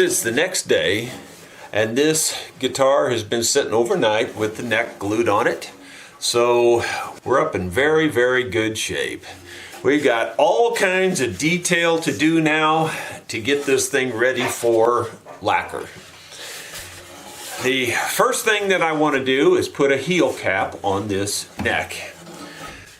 it's the next day and this guitar has been sitting overnight with the neck glued on it. So we're up in very, very good shape. We've got all kinds of detail to do now to get this thing ready for lacquer. The first thing that I want to do is put a heel cap on this neck.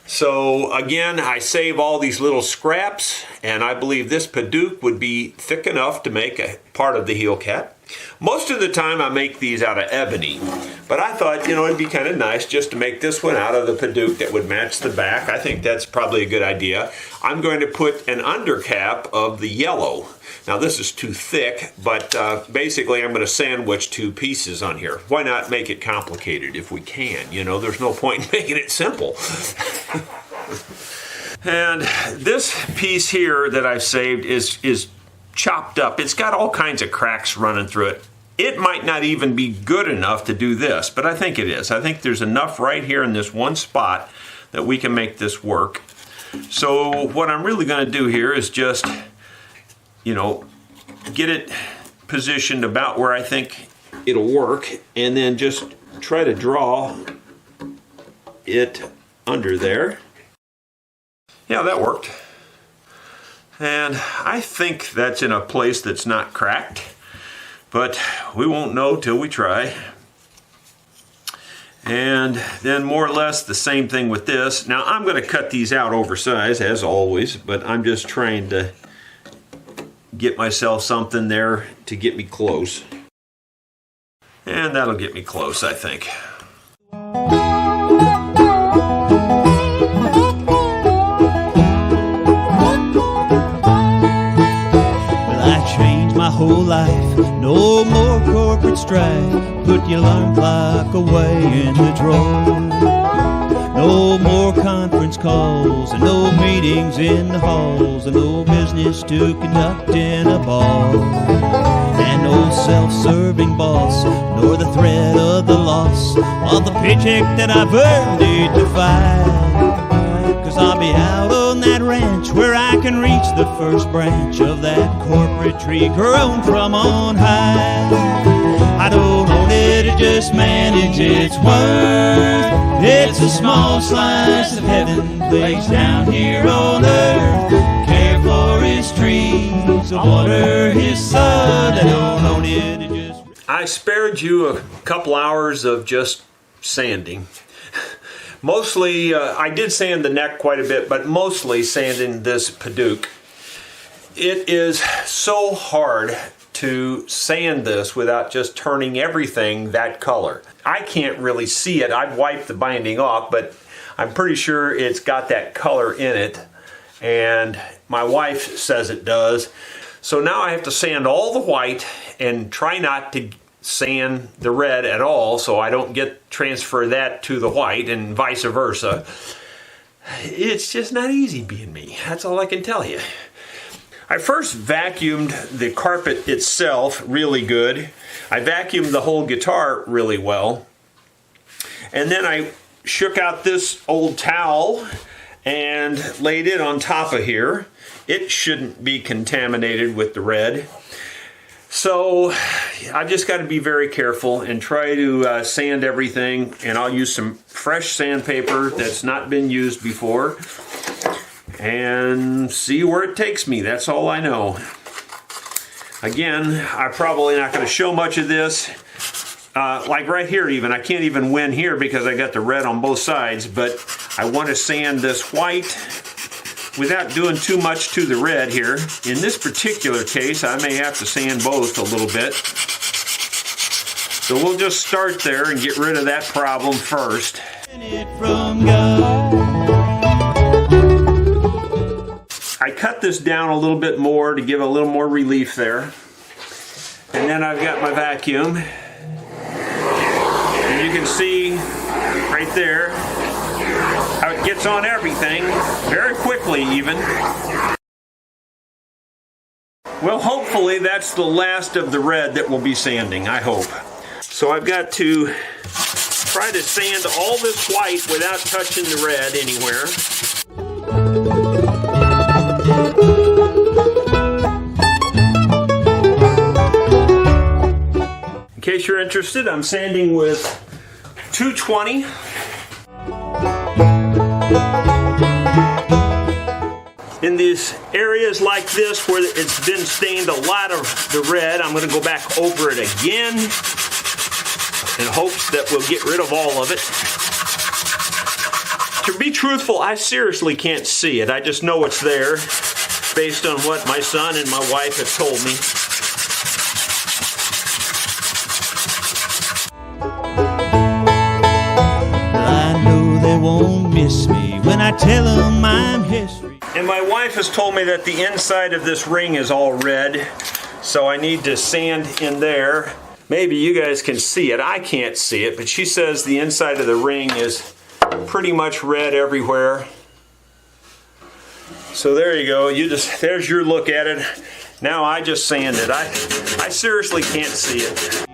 So again, I save all these little scraps, and I believe this padauk would be thick enough to make a part of the heel cap. Most of the time I make these out of ebony, but I thought, you know, it'd be kind of nice just to make this one out of the padauk that would match the back. I think that's probably a good idea. I'm going to put an undercap of the yellow. Now this is too thick, but basically I'm going to sandwich two pieces on here. Why not make it complicated if we can? You know, there's no point in making it simple. And this piece here that I've saved is chopped up. It's got all kinds of cracks running through it. It might not even be good enough to do this, but I think it is. I think there's enough right here in this one spot that we can make this work. So what I'm really going to do here is just, you know, get it positioned about where I think it'll work, and then just try to draw it under there. Yeah, that worked. And I think that's in a place that's not cracked, but we won't know till we try. And then more or less the same thing with this. Now I'm going to cut these out oversized as always, but I'm just trying to get myself something there to get me close. And that'll get me close, I think. My whole life, no more corporate strife. Put your alarm clock away in the drawer. No more conference calls, and no meetings in the halls, and no business to conduct in a bar, and no self-serving boss, nor the threat of the loss of the paycheck that I've earned 8 to 5. 'Cause I'll be out on that ranch where I can reach the first branch of that corporate tree grown from on high. I don't own it, I just manage its worth. It's a small slice of heaven placed down here on earth. Care for his trees, water his sun. I don't own it, I just... I spared you a couple hours of just sanding. Mostly, I did sand the neck quite a bit, but mostly sanding this padauk. It is so hard to sand this without just turning everything that color. I can't really see it. I've wiped the binding off, but I'm pretty sure it's got that color in it, and my wife says it does. So now I have to sand all the white and try not to sand the red at all, so I don't transfer that to the white and vice versa. It's just not easy being me. That's all I can tell you. I first vacuumed the carpet itself really good. I vacuumed the whole guitar really well. And then I shook out this old towel and laid it on top of here. It shouldn't be contaminated with the red. So I've just got to be very careful and try to sand everything, and I'll use some fresh sandpaper that's not been used before and see where it takes me. That's all I know. Again, I'm probably not going to show much of this. Like right here even, I can't even win here because I got the red on both sides, but I want to sand this white without doing too much to the red here. In this particular case, I may have to sand both a little bit. So we'll just start there and get rid of that problem first. I cut this down a little bit more to give a little more relief there. And then I've got my vacuum. And you can see right there how it gets on everything very quickly even. Well, hopefully that's the last of the red that we'll be sanding, I hope. So I've got to try to sand all this white without touching the red anywhere. case you're interested, I'm sanding with 220. In these areas like this where it's been stained a lot of the red, I'm going to go back over it again in hopes that we'll get rid of all of it. To be truthful, I seriously can't see it. I just know it's there based on what my son and my wife have told me. I know they won't miss me when I tell them I'm history. And my wife has told me that the inside of this ring is all red, so I need to sand in there. Maybe you guys can see it. I can't see it, but she says the inside of the ring is pretty much red everywhere. So there you go. There's your look at it. Now I just sand it. I seriously can't see it.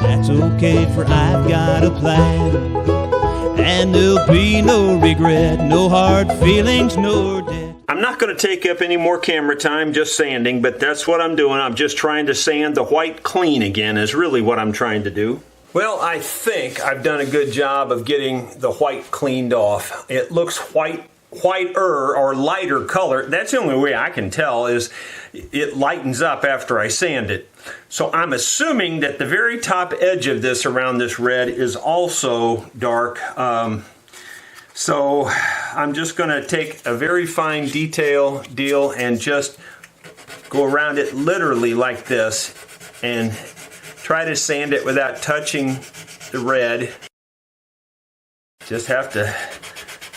That's okay, for I've got a plan. And there'll be no regret, no hard feelings, no debt. I'm not going to take up any more camera time just sanding, but that's what I'm doing. I'm just trying to sand the white clean again is really what I'm trying to do. Well, I think I've done a good job of getting the white cleaned off. It looks whiter or lighter color. That's the only way I can tell, is it lightens up after I sand it. So I'm assuming that the very top edge of this around this red is also dark. So I'm just going to take a very fine detail deal and just go around it literally like this and try to sand it without touching the red. Just have to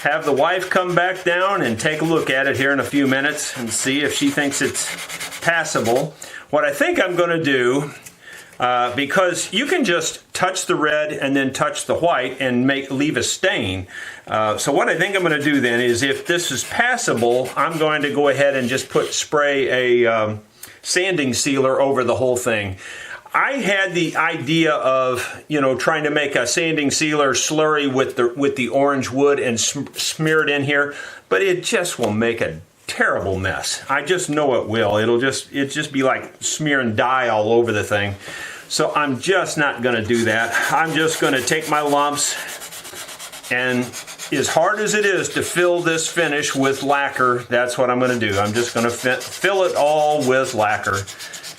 have the wife come back down and take a look at it here in a few minutes and see if she thinks it's passable. What I think I'm going to do, because you can just touch the red and then touch the white and leave a stain. So what I think I'm going to do then is, if this is passable, I'm going to go ahead and just spray a sanding sealer over the whole thing. I had the idea of, trying to make a sanding sealer slurry with the orange wood and smear it in here, but it just will make a terrible mess. I just know it will. It'll just be like smearing dye all over the thing. So I'm just not going to do that. I'm just going to take my lumps, and as hard as it is to fill this finish with lacquer, that's what I'm going to do. I'm just going to fill it all with lacquer.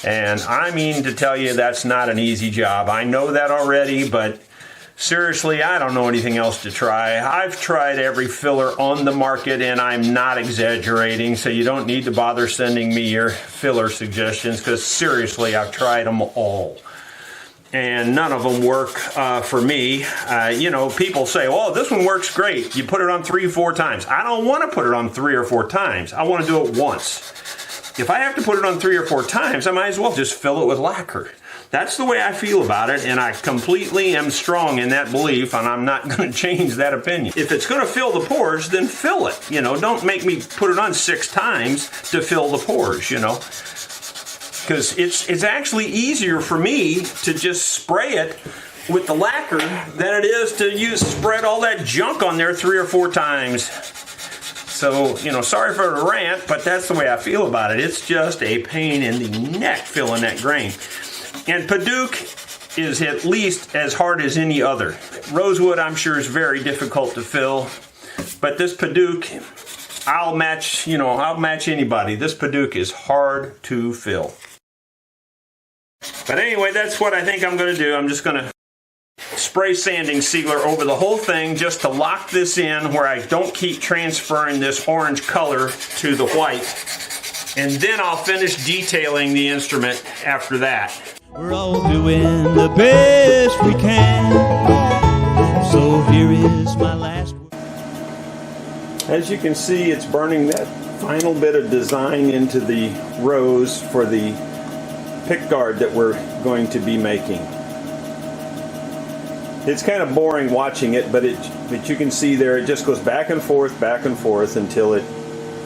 And I mean to tell you, that's not an easy job. I know that already, but seriously, I don't know anything else to try. I've tried every filler on the market, and I'm not exaggerating, so you don't need to bother sending me your filler suggestions, because seriously, I've tried them all. And none of them work for me. People say, "Oh, this one works great. You put it on 3 or 4 times." I don't want to put it on 3 or 4 times. I want to do it once. If I have to put it on 3 or 4 times, I might as well just fill it with lacquer. That's the way I feel about it, and I completely am strong in that belief, and I'm not going to change that opinion. If it's going to fill the pores, then fill it. Don't make me put it on 6 times to fill the pores, Because it's actually easier for me to just spray it with the lacquer than it is to spread all that junk on there 3 or 4 times. So, sorry for the rant, but that's the way I feel about it. It's just a pain in the neck filling that grain. And Padauk is at least as hard as any other. Rosewood, I'm sure, is very difficult to fill, but this Padauk, I'll match anybody. This Padauk is hard to fill. But anyway, that's what I think I'm going to do. I'm just going to spray sanding sealer over the whole thing just to lock this in, where I don't keep transferring this orange color to the white. And then I'll finish detailing the instrument after that. We're all doing the best we can. So here is my last word. As you can see, it's burning that final bit of design into the rose for the pickguard that we're going to be making. It's kind of boring watching it, but you can see there it just goes back and forth until it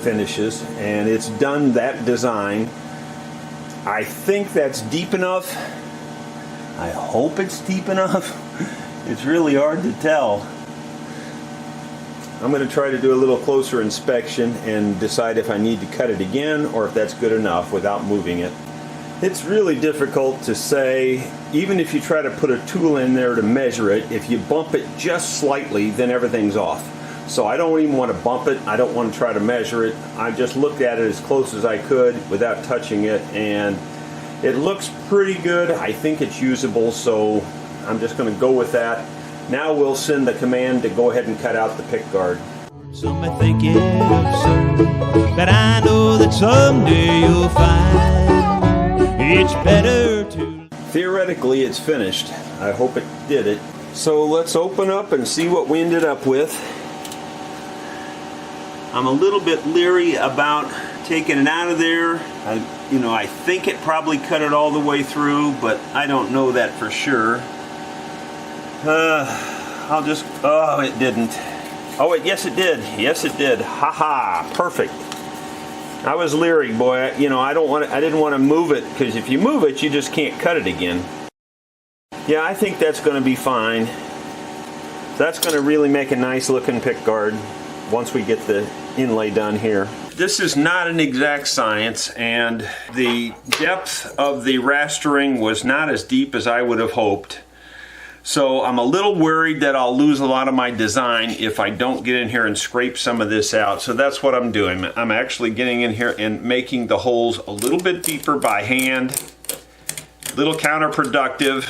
finishes, and it's done that design. I think that's deep enough. I hope it's deep enough. It's really hard to tell. I'm going to try to do a little closer inspection and decide if I need to cut it again or if that's good enough without moving it. It's really difficult to say, even if you try to put a tool in there to measure it, if you bump it just slightly, then everything's off. So I don't even want to bump it, I don't want to try to measure it. I just looked at it as close as I could without touching it, and it looks pretty good. I think it's usable, so I'm just going to go with that. Now we'll send the command to go ahead and cut out the pick guard. Some may think it absurd, but I know that someday you'll find it's better to... Theoretically, it's finished. I hope it did it. So let's open up and see what we ended up with. I'm a little bit leery about taking it out of there. I think it probably cut it all the way through, but I don't know that for sure. Oh, it didn't. Oh, yes it did. Yes it did. Haha, perfect. I was leery, boy. I didn't want to move it, because if you move it, you just can't cut it again. Yeah, I think that's going to be fine. That's going to really make a nice looking pick guard once we get the inlay done here. This is not an exact science, and the depth of the rastering was not as deep as I would have hoped. So I'm a little worried that I'll lose a lot of my design if I don't get in here and scrape some of this out. So that's what I'm doing. I'm actually getting in here and making the holes a little bit deeper by hand. A little counterproductive,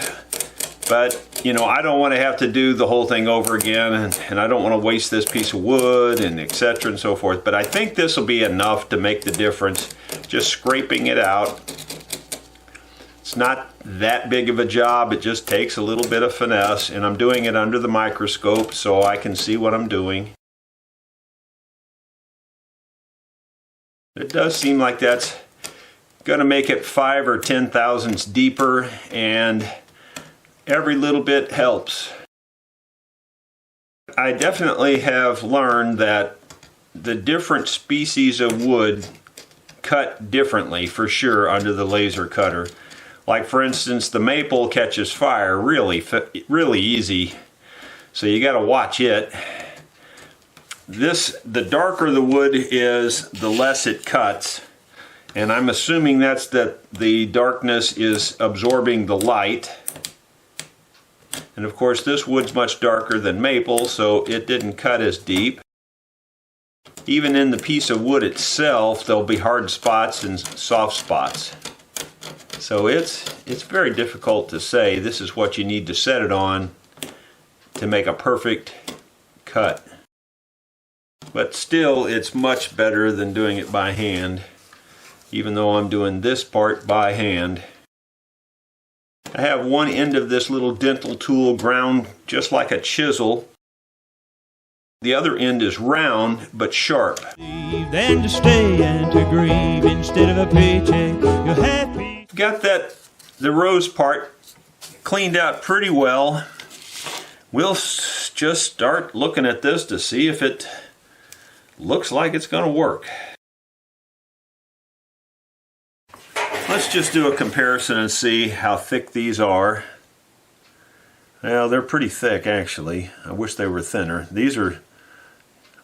but I don't want to have to do the whole thing over again, and I don't want to waste this piece of wood and etc. and so forth. But I think this will be enough to make the difference, just scraping it out. It's not that big of a job, it just takes a little bit of finesse, and I'm doing it under the microscope so I can see what I'm doing. It does seem like that's going to make it 5 or 10 thousandths deeper, and every little bit helps. I definitely have learned that the different species of wood cut differently for sure under the laser cutter. Like for instance, the maple catches fire really easy, so you got to watch it. The darker the wood is, the less it cuts, and I'm assuming that's that the darkness is absorbing the light. And of course this wood's much darker than maple, so it didn't cut as deep. Even in the piece of wood itself, there'll be hard spots and soft spots. So it's very difficult to say this is what you need to set it on to make a perfect cut. But still, it's much better than doing it by hand, even though I'm doing this part by hand. I have one end of this little dental tool ground just like a chisel. The other end is round but sharp. Then to stay and to grieve instead of a paycheck, you're happy. Got the rose part cleaned out pretty well. We'll just start looking at this to see if it looks like it's going to work. Let's just do a comparison and see how thick these are. Well, they're pretty thick actually. I wish they were thinner. These are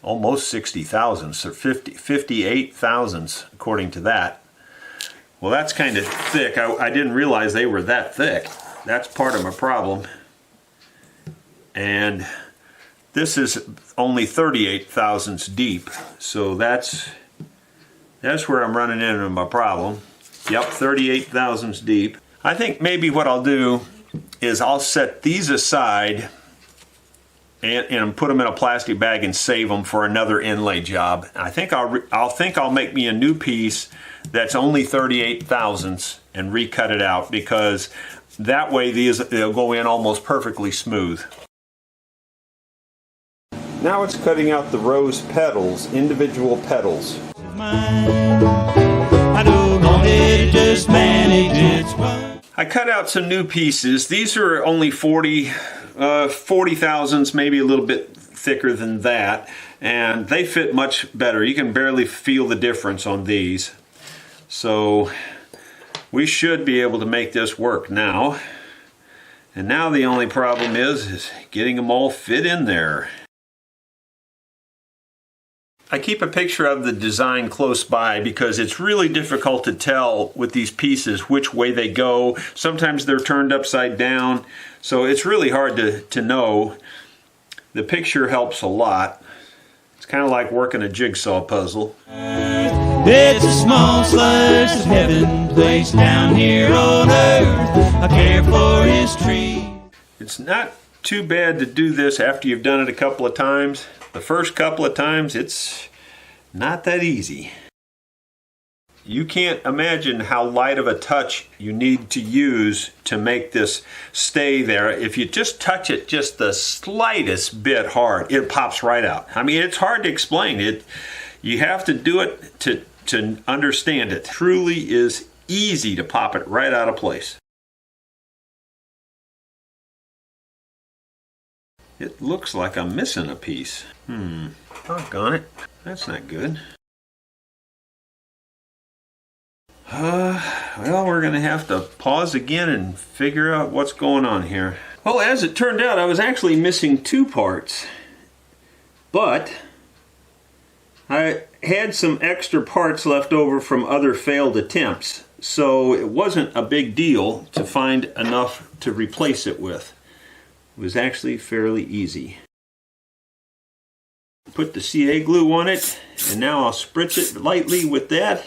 almost 60 thousandths, or 58 thousandths according to that. Well, that's kind of thick. I didn't realize they were that thick. That's part of my problem. And this is only 38 thousandths deep, so that's where I'm running into my problem. Yep, 38 thousandths deep. I think maybe what I'll do is I'll set these aside and put them in a plastic bag and save them for another inlay job. I think I'll make me a new piece that's only 38 thousandths and recut it out, because that way they'll go in almost perfectly smooth. Now it's cutting out the rose petals, individual petals. I cut out some new pieces. These are only 40 thousandths, maybe a little bit thicker than that, and they fit much better. You can barely feel the difference on these. So we should be able to make this work now. And now the only problem is getting them all fit in there. I keep a picture of the design close by because it's really difficult to tell with these pieces which way they go. Sometimes they're turned upside down, so it's really hard to know. The picture helps a lot. It's kind of like working a jigsaw puzzle. It's a small slice of heaven placed down here on earth. I care for his tree. It's not too bad to do this after you've done it a couple of times. The first couple of times, it's not that easy. You can't imagine how light of a touch you need to use to make this stay there. If you just touch it just the slightest bit hard, it pops right out. I mean, it's hard to explain it. You have to do it to understand it. It truly is easy to pop it right out of place. It looks like I'm missing a piece. Doggone it. That's not good. Well, we're going to have to pause again and figure out what's going on here. Well, as it turned out, I was actually missing two parts. But I had some extra parts left over from other failed attempts. So it wasn't a big deal to find enough to replace it with. It was actually fairly easy. Put the CA glue on it, and now I'll spritz it lightly with that,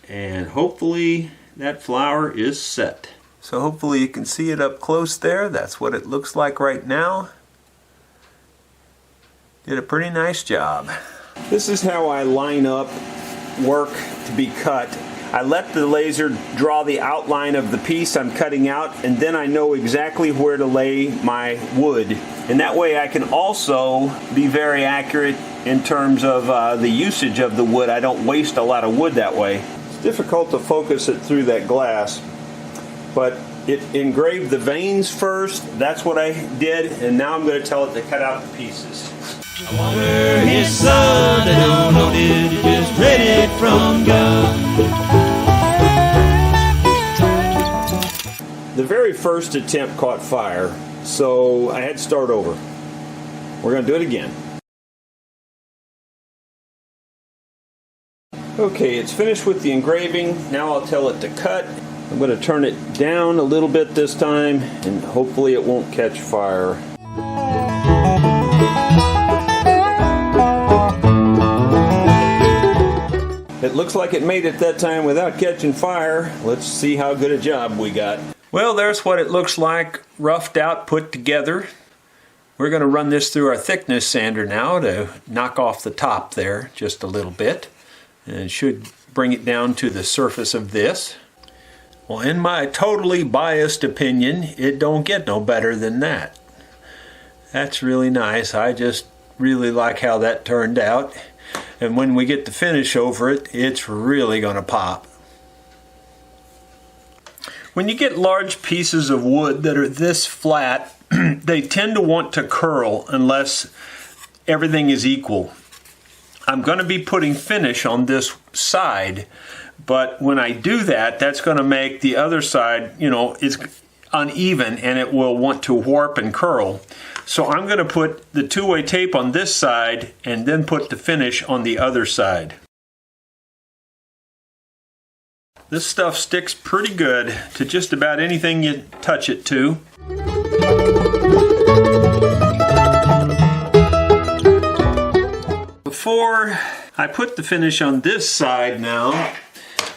and hopefully that flower is set. So hopefully you can see it up close there. That's what it looks like right now. Did a pretty nice job. This is how I line up work to be cut. I let the laser draw the outline of the piece I'm cutting out, and then I know exactly where to lay my wood. And that way I can also be very accurate in terms of the usage of the wood. I don't waste a lot of wood that way. It's difficult to focus it through that glass, but it engraved the veins first. That's what I did, and now I'm going to tell it to cut out the pieces. I wonder his son, I don't know, did he just read it from God? The very first attempt caught fire, so I had to start over. We're going to do it again. Okay, it's finished with the engraving. Now I'll tell it to cut. I'm going to turn it down a little bit this time, and hopefully it won't catch fire. It looks like it made it that time without catching fire. Let's see how good a job we got. Well, there's what it looks like, roughed out, put together. We're going to run this through our thickness sander now to knock off the top there just a little bit. And it should bring it down to the surface of this. Well, in my totally biased opinion, it don't get no better than that. That's really nice. I just really like how that turned out. And when we get the finish over it, it's really going to pop. When you get large pieces of wood that are this flat, they tend to want to curl unless everything is equal. I'm going to be putting finish on this side, but when I do that, that's going to make the other side, it's uneven and it will want to warp and curl. So I'm going to put the two-way tape on this side and then put the finish on the other side. This stuff sticks pretty good to just about anything you touch it to. Before I put the finish on this side now,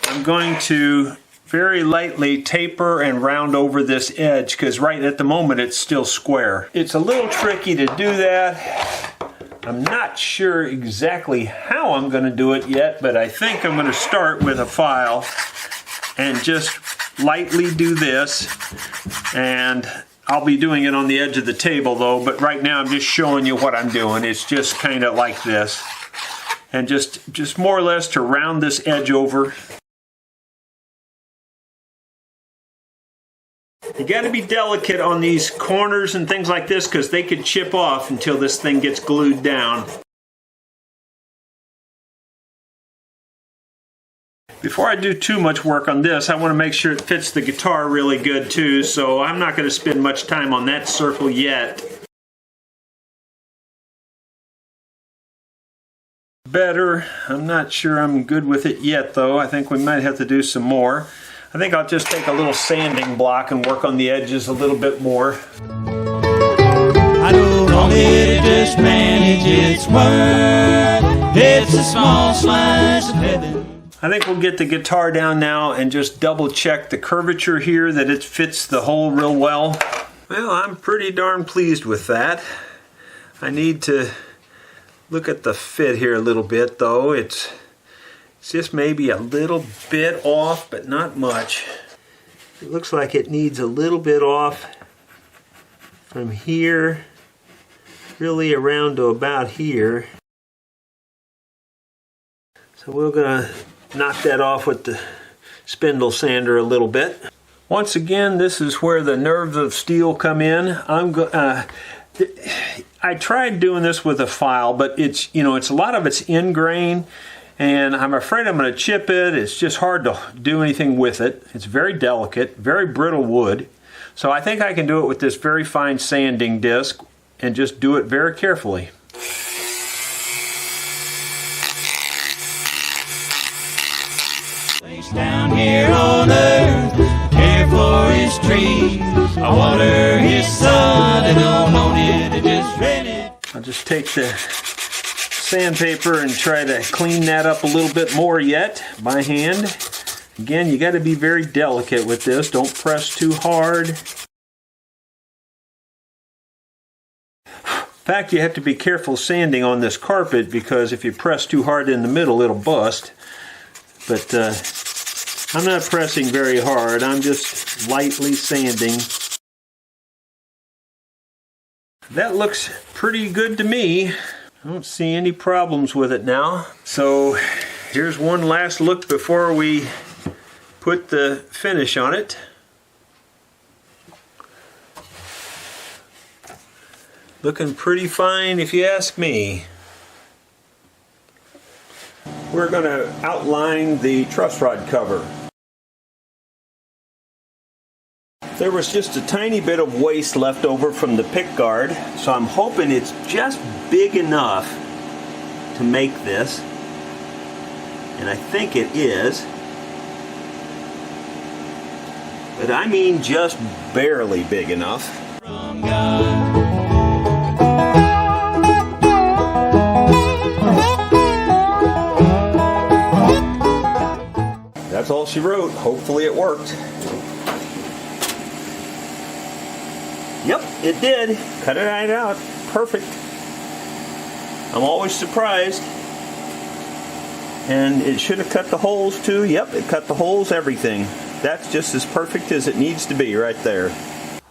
I'm going to very lightly taper and round over this edge because right at the moment it's still square. It's a little tricky to do that. I'm not sure exactly how I'm going to do it yet, but I think I'm going to start with a file and just lightly do this. And I'll be doing it on the edge of the table though, but right now I'm just showing you what I'm doing. It's just kind of like this. And just more or less to round this edge over. You got to be delicate on these corners and things like this because they could chip off until this thing gets glued down. Before I do too much work on this, I want to make sure it fits the guitar really good too, so I'm not going to spend much time on that circle yet. better. I'm not sure I'm good with it yet though. I think we might have to do some more. I think I'll just take a little sanding block and work on the edges a little bit more. I don't want it to just manage its work. It's a small slice of heaven. I think we'll get the guitar down now and just double check the curvature here, that it fits the hole real well. Well, I'm pretty darn pleased with that. I need to look at the fit here a little bit though. It's just maybe a little bit off, but not much. It looks like it needs a little bit off from here, really around to about here. So we're gonna knock that off with the spindle sander a little bit. Once again, this is where the nerves of steel come in. I tried doing this with a file, but it's a lot of it's in grain, and I'm afraid I'm going to chip it. It's just hard to do anything with it. It's very delicate, very brittle wood. So I think I can do it with this very fine sanding disc and just do it very carefully. Down here on earth, care for his trees, I water his sun, and don't own it, I just rent it. I'll just take the sandpaper and try to clean that up a little bit more yet by hand. Again, you got to be very delicate with this. Don't press too hard. In fact, you have to be careful sanding on this carpet, because if you press too hard in the middle, it'll bust. But I'm not pressing very hard. I'm just lightly sanding. That looks pretty good to me. I don't see any problems with it now. So here's one last look before we put the finish on it. Looking pretty fine if you ask me. We're going to outline the truss rod cover. There was just a tiny bit of waste left over from the pickguard, so I'm hoping it's just big enough to make this, and I think it is, but I mean just barely big enough. That's all she wrote. Hopefully it worked. Yep, it did. Cut it right out. Perfect. I'm always surprised. And it should have cut the holes too. Yep, it cut the holes, everything. That's just as perfect as it needs to be right there.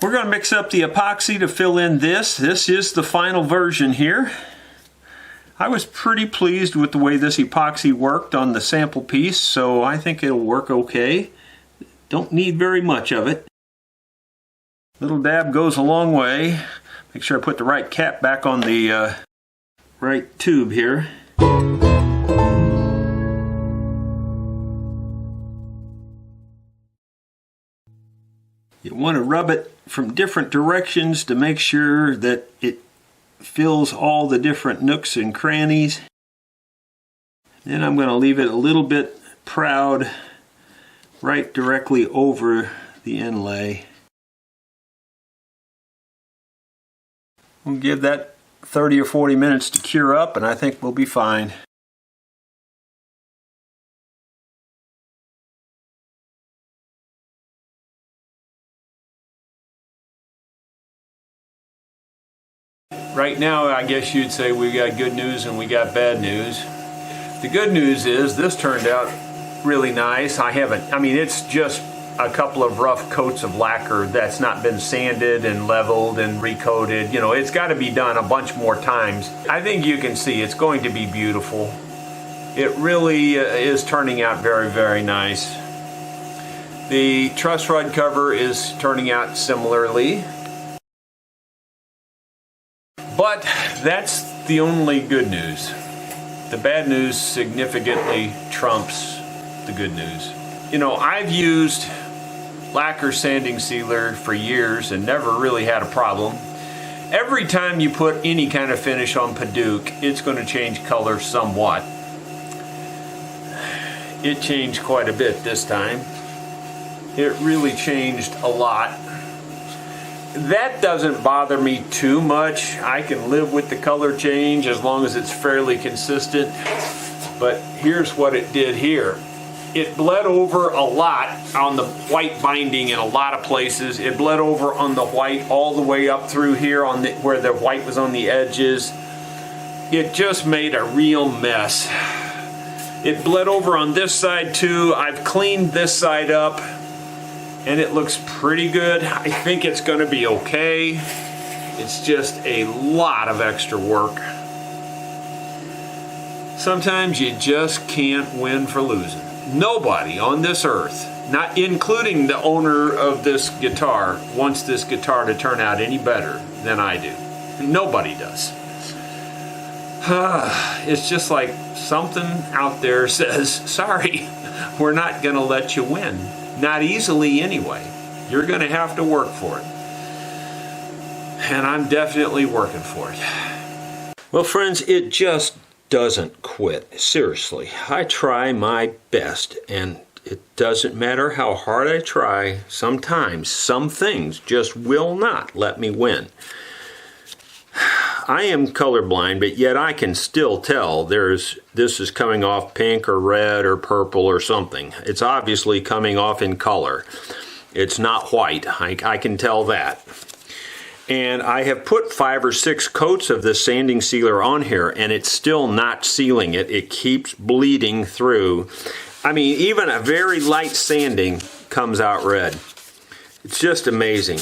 We're going to mix up the epoxy to fill in this. This is the final version here. I was pretty pleased with the way this epoxy worked on the sample piece, so I think it'll work okay. Don't need very much of it. Little dab goes a long way. Make sure I put the right cap back on the right tube here. You want to rub it from different directions to make sure that it fills all the different nooks and crannies. Then I'm going to leave it a little bit proud right directly over the inlay. We'll give that 30 or 40 minutes to cure up, and I think we'll be fine. Right now, I guess you'd say we got good news and we got bad news. The good news is this turned out really nice. It's just a couple of rough coats of lacquer that's not been sanded and leveled and recoated. You know, it's got to be done a bunch more times. I think you can see it's going to be beautiful. It really is turning out very, very nice. The truss rod cover is turning out similarly. But that's the only good news. The bad news significantly trumps the good news. You know, I've used lacquer sanding sealer for years and never really had a problem. Every time you put any kind of finish on Padauk, it's going to change color somewhat. It changed quite a bit this time. It really changed a lot. That doesn't bother me too much. I can live with the color change as long as it's fairly consistent. But here's what it did here. It bled over a lot on the white binding in a lot of places. It bled over on the white all the way up through here on where the white was on the edges. It just made a real mess. It bled over on this side too. I've cleaned this side up and it looks pretty good. I think it's going to be okay. It's just a lot of extra work. Sometimes you just can't win for losing. Nobody on this earth, not including the owner of this guitar, wants this guitar to turn out any better than I do. Nobody does. It's just like something out there says, sorry, we're not going to let you win. Not easily anyway. You're going to have to work for it. And I'm definitely working for it. Well, friends, it just doesn't quit. Seriously, I try my best, and it doesn't matter how hard I try. Sometimes some things just will not let me win. I am colorblind, but yet I can still tell this is coming off pink or red or purple or something. It's obviously coming off in color. It's not white. I can tell that. And I have put 5 or 6 coats of this sanding sealer on here, and it's still not sealing it. It keeps bleeding through. I mean, even a very light sanding comes out red. It's just amazing.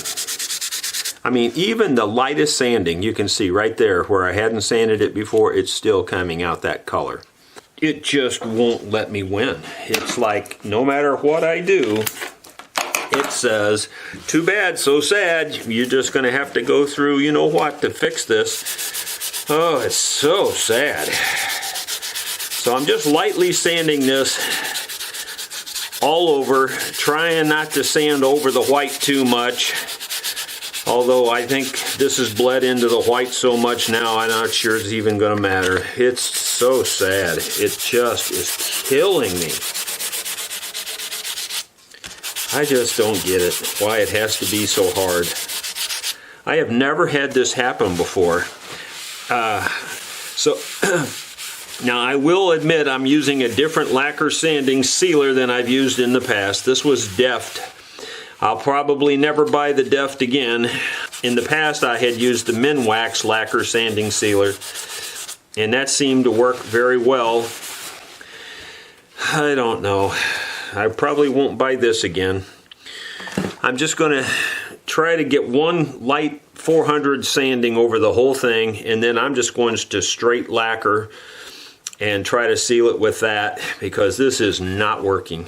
I mean, even the lightest sanding, you can see right there where I hadn't sanded it before, it's still coming out that color. It just won't let me win. It's like no matter what I do, it says, too bad, so sad. You're just going to have to go through, you know what, to fix this. Oh, it's so sad. So I'm just lightly sanding this all over, trying not to sand over the white too much. Although I think this has bled into the white so much now, I'm not sure it's even going to matter. It's so sad. It just is killing me. I just don't get it, why it has to be so hard. I have never had this happen before. Now I will admit I'm using a different lacquer sanding sealer than I've used in the past. This was Deft. I'll probably never buy the Deft again. In the past I had used the Minwax lacquer sanding sealer, and that seemed to work very well. I don't know. I probably won't buy this again. I'm just going to try to get one light 400 sanding over the whole thing, and then I'm just going to straight lacquer and try to seal it with that, because this is not working.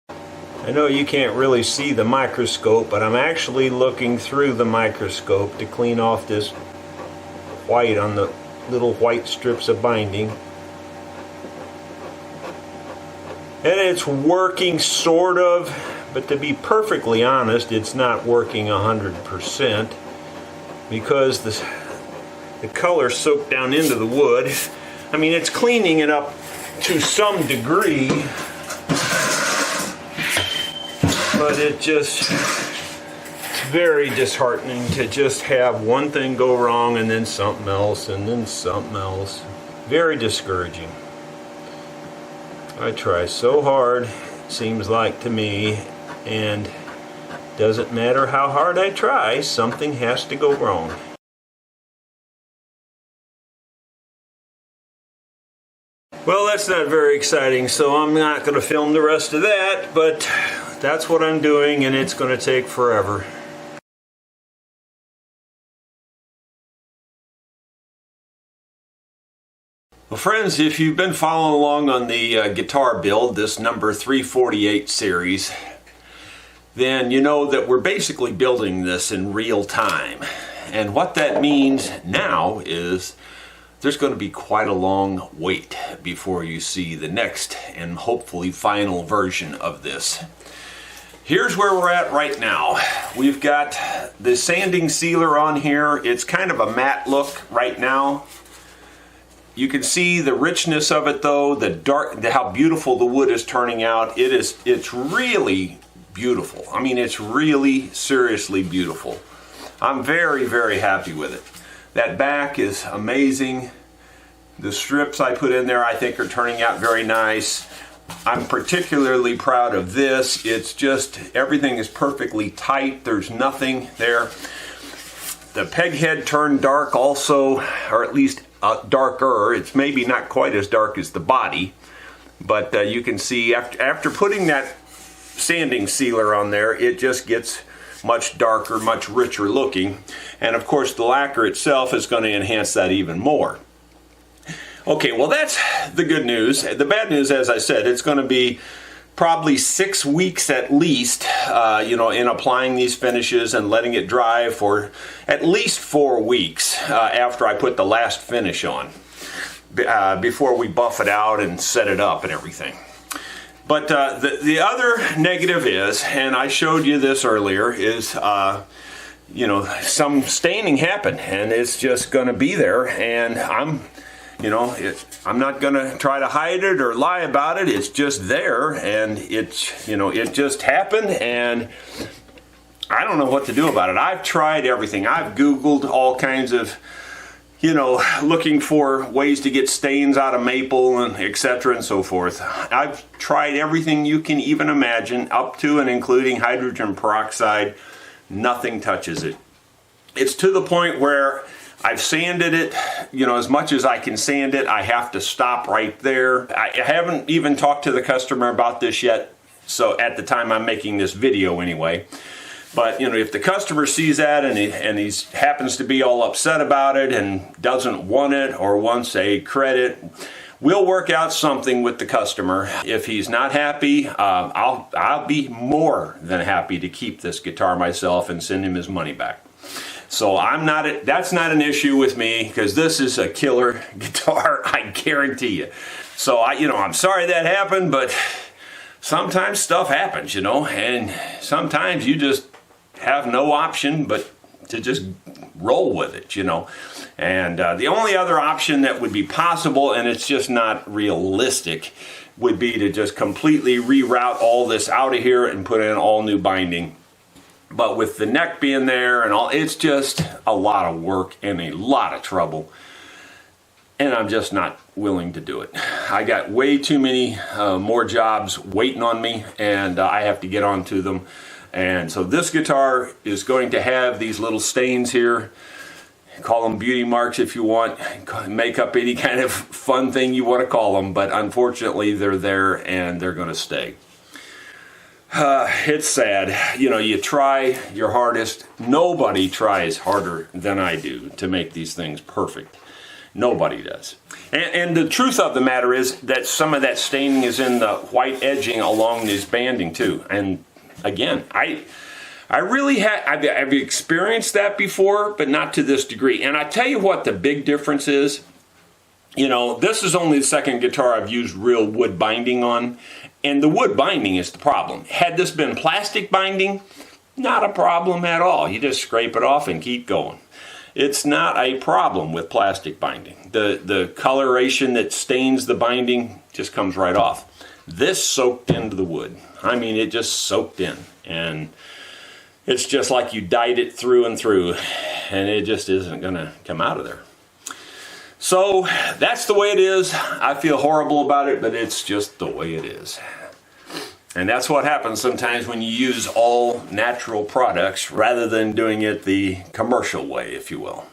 I know you can't really see the microscope, but I'm actually looking through the microscope to clean off this white on the little white strips of binding. And it's working sort of, but to be perfectly honest, it's not working 100% because the color soaked down into the wood. I mean, it's cleaning it up to some degree, but it's very disheartening to just have one thing go wrong and then something else and then something else. Very discouraging. I try so hard, seems like to me, and doesn't matter how hard I try, something has to go wrong. Well, that's not very exciting, so I'm not going to film the rest of that, but that's what I'm doing, and it's going to take forever. Well, friends, if you've been following along on the guitar build, this number 348 series, then you know that we're basically building this in real time. And what that means now is there's going to be quite a long wait before you see the next and hopefully final version of this. Here's where we're at right now. We've got the sanding sealer on here. It's kind of a matte look right now. You can see the richness of it though, the dark, how beautiful the wood is turning out. It's really beautiful. I mean, it's really seriously beautiful. I'm very, very happy with it. That back is amazing. The strips I put in there I think are turning out very nice. I'm particularly proud of this. It's just, everything is perfectly tight. There's nothing there. The peg head turned dark also, or at least darker. It's maybe not quite as dark as the body, but you can see after putting that sanding sealer on there, it just gets much darker, much richer looking. And of course the lacquer itself is going to enhance that even more. Okay, well that's the good news. The bad news, as I said, it's going to be probably 6 weeks at least, in applying these finishes and letting it dry for at least 4 weeks after I put the last finish on, before we buff it out and set it up and everything. But the other negative is, and I showed you this earlier, is some staining happened, and it's just going to be there, and I'm not going to try to hide it or lie about it. It's just there, and it just happened, and I don't know what to do about it. I've tried everything. I've Googled all kinds of, looking for ways to get stains out of maple and etc. and so forth. I've tried everything you can even imagine, up to and including hydrogen peroxide. Nothing touches it. It's to the point where I've sanded it, as much as I can sand it. I have to stop right there. I haven't even talked to the customer about this yet, so at the time I'm making this video anyway. But, if the customer sees that and he happens to be all upset about it and doesn't want it or wants a credit, we'll work out something with the customer. If he's not happy, I'll be more than happy to keep this guitar myself and send him his money back. So that's not an issue with me, because this is a killer guitar, I guarantee you. So I'm sorry that happened, but sometimes stuff happens, and sometimes you just have no option but to just roll with it, And the only other option that would be possible, and it's just not realistic, would be to just completely reroute all this out of here and put in all new binding. But with the neck being there and all, it's just a lot of work and a lot of trouble. And I'm just not willing to do it. I got way too many more jobs waiting on me, and I have to get onto them. And so this guitar is going to have these little stains here. Call them beauty marks if you want. Make up any kind of fun thing you want to call them. But unfortunately, they're there and they're going to stay. It's sad. You try your hardest. Nobody tries harder than I do to make these things perfect. Nobody does. And the truth of the matter is that some of that staining is in the white edging along this banding too. And again, I really I've experienced that before, but not to this degree. And I tell you what the big difference is. This is only the second guitar I've used real wood binding on. And the wood binding is the problem. Had this been plastic binding, not a problem at all. You just scrape it off and keep going. It's not a problem with plastic binding. The coloration that stains the binding just comes right off. This soaked into the wood. I mean, it just soaked in. And it's just like you dyed it through and through. And it just isn't going to come out of there. So that's the way it is. I feel horrible about it, but it's just the way it is. And that's what happens sometimes when you use all natural products rather than doing it the commercial way, if you will.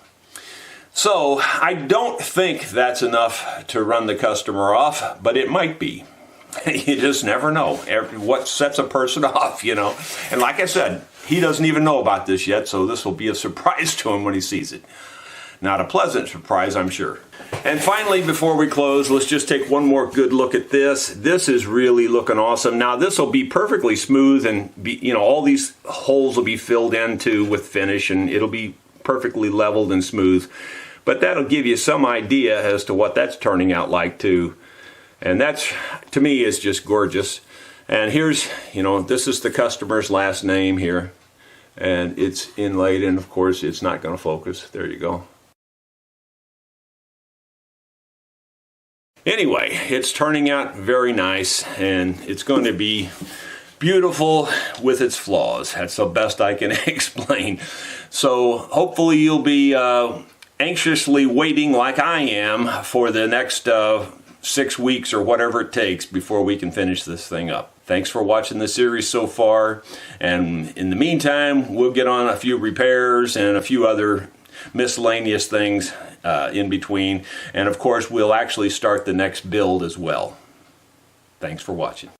So I don't think that's enough to run the customer off, but it might be. You just never know what sets a person off, And like I said, he doesn't even know about this yet, so this will be a surprise to him when he sees it. Not a pleasant surprise, I'm sure. And finally, before we close, let's just take one more good look at this. This is really looking awesome. Now, this will be perfectly smooth and all these holes will be filled in too with finish, and it'll be perfectly leveled and smooth. But that'll give you some idea as to what that's turning out like too. And that's, to me, is just gorgeous. And here's, this is the customer's last name here, and it's inlaid, and of course it's not going to focus. There you go. Anyway, it's turning out very nice, and it's going to be beautiful with its flaws. That's the best I can explain. So hopefully you'll be anxiously waiting like I am for the next 6 weeks or whatever it takes before we can finish this thing up. Thanks for watching the series so far, and in the meantime we'll get on a few repairs and a few other miscellaneous things in between, and of course we'll actually start the next build as well. Thanks for watching.